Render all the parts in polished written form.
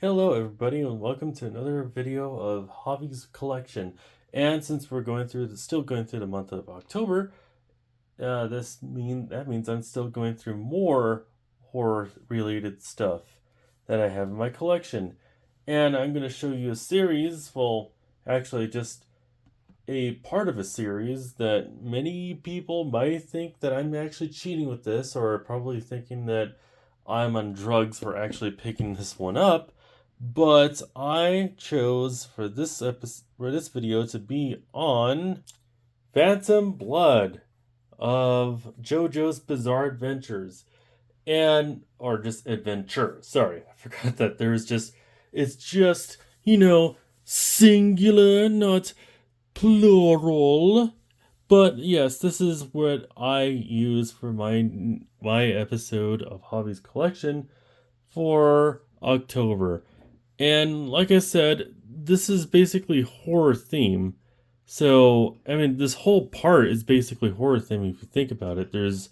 Hello everybody and welcome to another video of Javi's collection. And since we're still going through the month of October, that means I'm still going through more horror related stuff that I have in my collection. And I'm going to show you a series, well, actually just a part of a series that many people might think that I'm actually cheating with this, or probably thinking that I'm on drugs for actually picking this one up. But I chose for this video to be on Phantom Blood of Jojo's Bizarre Adventures, and or just adventure. Sorry, I forgot that it's just singular, not plural. But yes, this is what I use for my episode of Hobbies Collection for October. And like I said, this is basically horror theme. So, I mean, this whole part is basically horror theme if you think about it. There's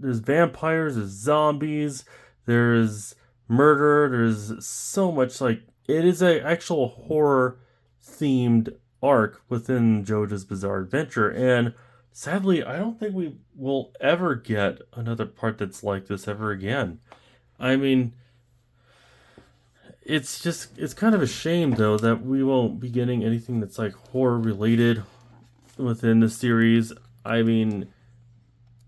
vampires, there's zombies, there's murder, there's so much, like, it is a actual horror themed arc within JoJo's Bizarre Adventure, and sadly, I don't think we will ever get another part that's like this ever again. I mean, it's kind of a shame though that we won't be getting anything that's like horror related within the series. I mean,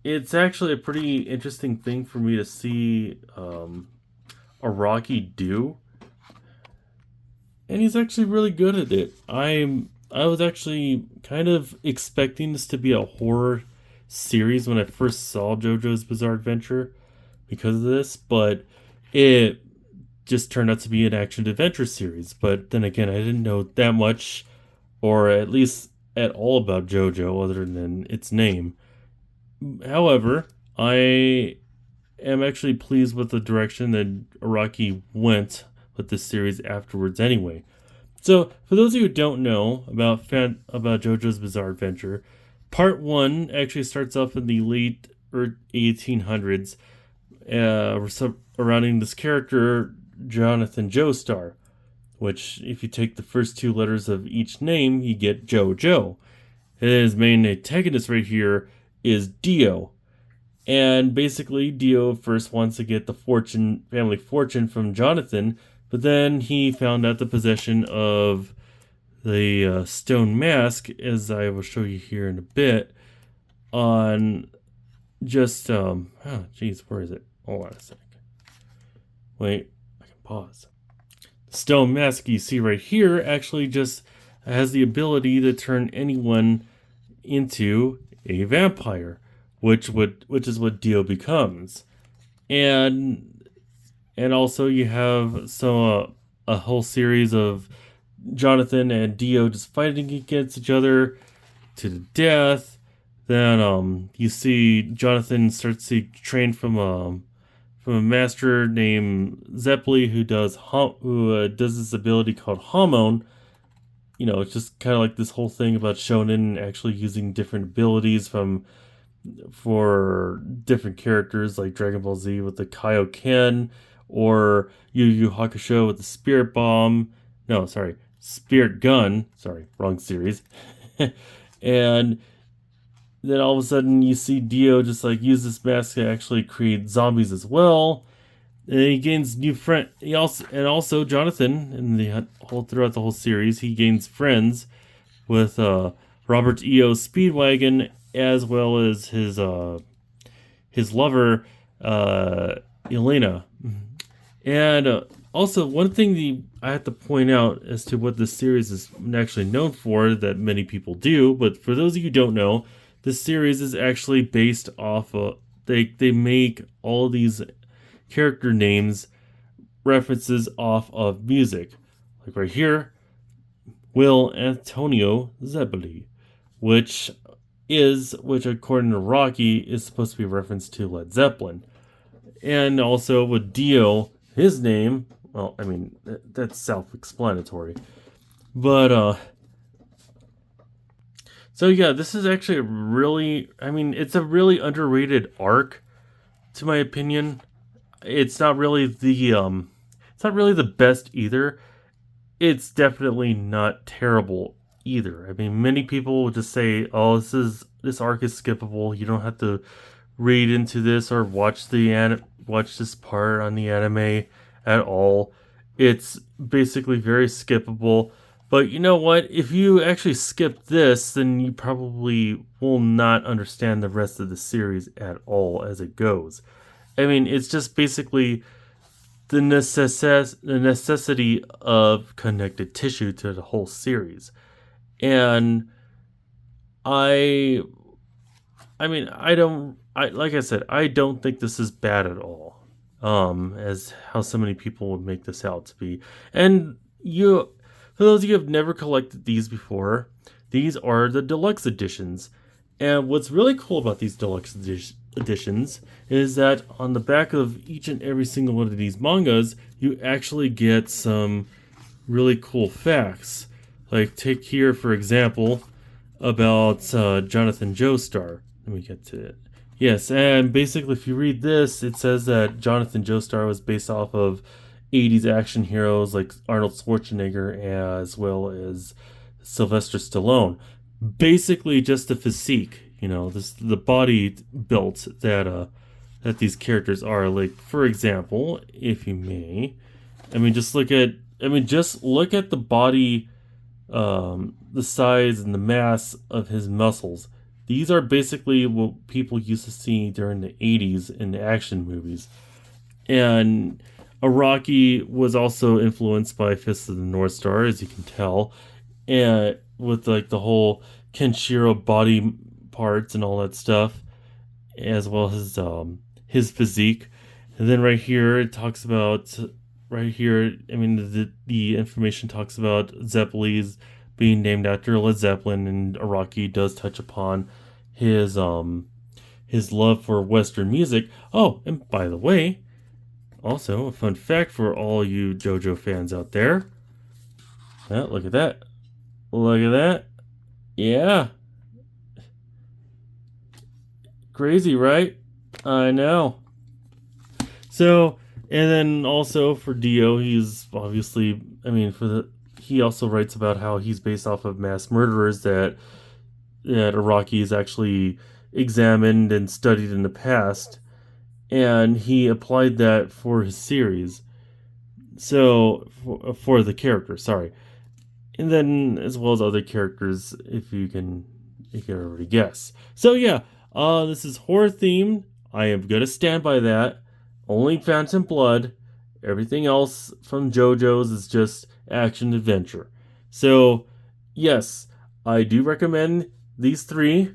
it's actually a pretty interesting thing for me to see Araki do, and he's actually really good at it. I was actually kind of expecting this to be a horror series when I first saw JoJo's Bizarre Adventure because of this, but it just turned out to be an action adventure series. But then again, I didn't know that much, or at least at all, about JoJo other than its name. However, I am actually pleased with the direction that Araki went with this series afterwards anyway. So, for those of you who don't know about JoJo's Bizarre Adventure, Part 1 actually starts off in the late 1800s, surrounding this character, Jonathan Joestar, which, if you take the first two letters of each name, you get Jojo. And his main antagonist right here is Dio. And basically, Dio first wants to get the family fortune from Jonathan, but then he found out the possession of the stone mask, as I will show you here in a bit, on just, where is it? Hold on a sec. Wait, I can pause. The stone mask you see right here actually just has the ability to turn anyone into a vampire, which is what Dio becomes. And also you have a whole series of Jonathan and Dio just fighting against each other to the death. Then you see Jonathan starts to train from a master named Zeppeli who does this ability called Hormone. It's just kind of like this whole thing about shonen actually using different abilities for different characters, like Dragon Ball Z with the Kaioken, or Yu Yu Hakusho with the Spirit Bomb. No, sorry, Spirit Gun. Sorry, wrong series. And then all of a sudden you see Dio just like use this mask to actually create zombies as well. And he gains new friend. Also Jonathan throughout the whole series, he gains friends with Robert E.O. Speedwagon, as well as his lover Elena. And also, one thing I have to point out as to what this series is actually known for that many people do, but for those of you who don't know, this series is actually based off of they make all these character names references off of music. Like right here, Will Antonio Zeppeli, which according to Rocky is supposed to be a reference to Led Zeppelin. And also with Dio, his name, well, I mean, that's self-explanatory. But so yeah, this is actually it's a really underrated arc, to my opinion. it's not really the best either. It's definitely not terrible either. I mean, many people will just say, "Oh, this arc is skippable. You don't have to read into this or watch this part on the anime at all. It's basically very skippable." But you know what? If you actually skip this, then you probably will not understand the rest of the series at all as it goes. I mean, it's just basically the necessity of connected tissue to the whole series. And I I mean, I like I said, I don't think this is bad at all. As how so many people would make this out to be. And you for those of you who have never collected these before, these are the deluxe editions. And what's really cool about these editions is that on the back of each and every single one of these mangas, you actually get some really cool facts. Like, take here, for example, about Jonathan Joestar. Let me get to it. Yes, and basically, if you read this, it says that Jonathan Joestar was based off of 80s action heroes like Arnold Schwarzenegger as well as Sylvester Stallone. Basically, just the physique, the body built that these characters are. Like, for example, if you may, just look at the body, the size and the mass of his muscles. These are basically what people used to see during the 80s in the action movies. And Araki was also influenced by Fist of the North Star, as you can tell, and with like the whole Kenshiro body parts and all that stuff, as well as his physique. And then right here it talks about the information talks about Zeppeli's being named after Led Zeppelin, and Araki does touch upon his love for Western music. Oh, and by the way, also a fun fact for all you JoJo fans out there. Look at that. Look at that. Yeah. Crazy, right? I know. So, and then also for Dio, he's obviously, he also writes about how he's based off of mass murderers that Araki has actually examined and studied in the past, and he applied that for his series. So, for the character, sorry. And then, as well as other characters, if you can already guess. So, yeah, this is horror themed. I am going to stand by that. Only Phantom Blood. Everything else from JoJo's is just action adventure. So, yes, I do recommend these 3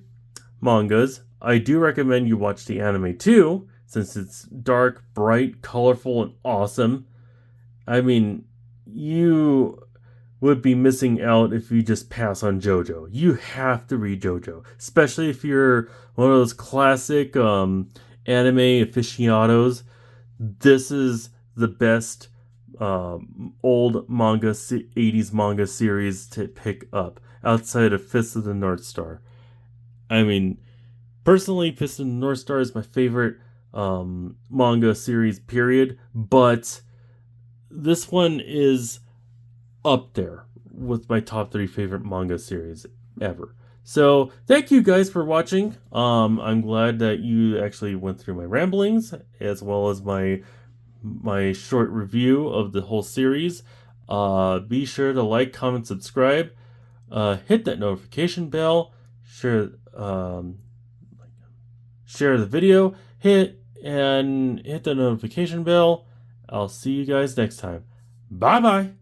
mangas. I do recommend you watch the anime too, since it's dark, bright, colorful, and awesome. I mean, you would be missing out if you just pass on JoJo. You have to read JoJo, especially if you're one of those classic anime aficionados. This is the best old 80s manga series to pick up outside of Fist of the North Star. I mean, personally, Fist of the North Star is my favorite manga series, period. But this one is up there with my top 3 favorite manga series ever. So thank you guys for watching. I'm glad that you actually went through my ramblings as well as my short review of the whole series. Be sure to like, comment, subscribe, hit that notification bell, share the video, hit the notification bell. I'll see you guys next time. Bye bye.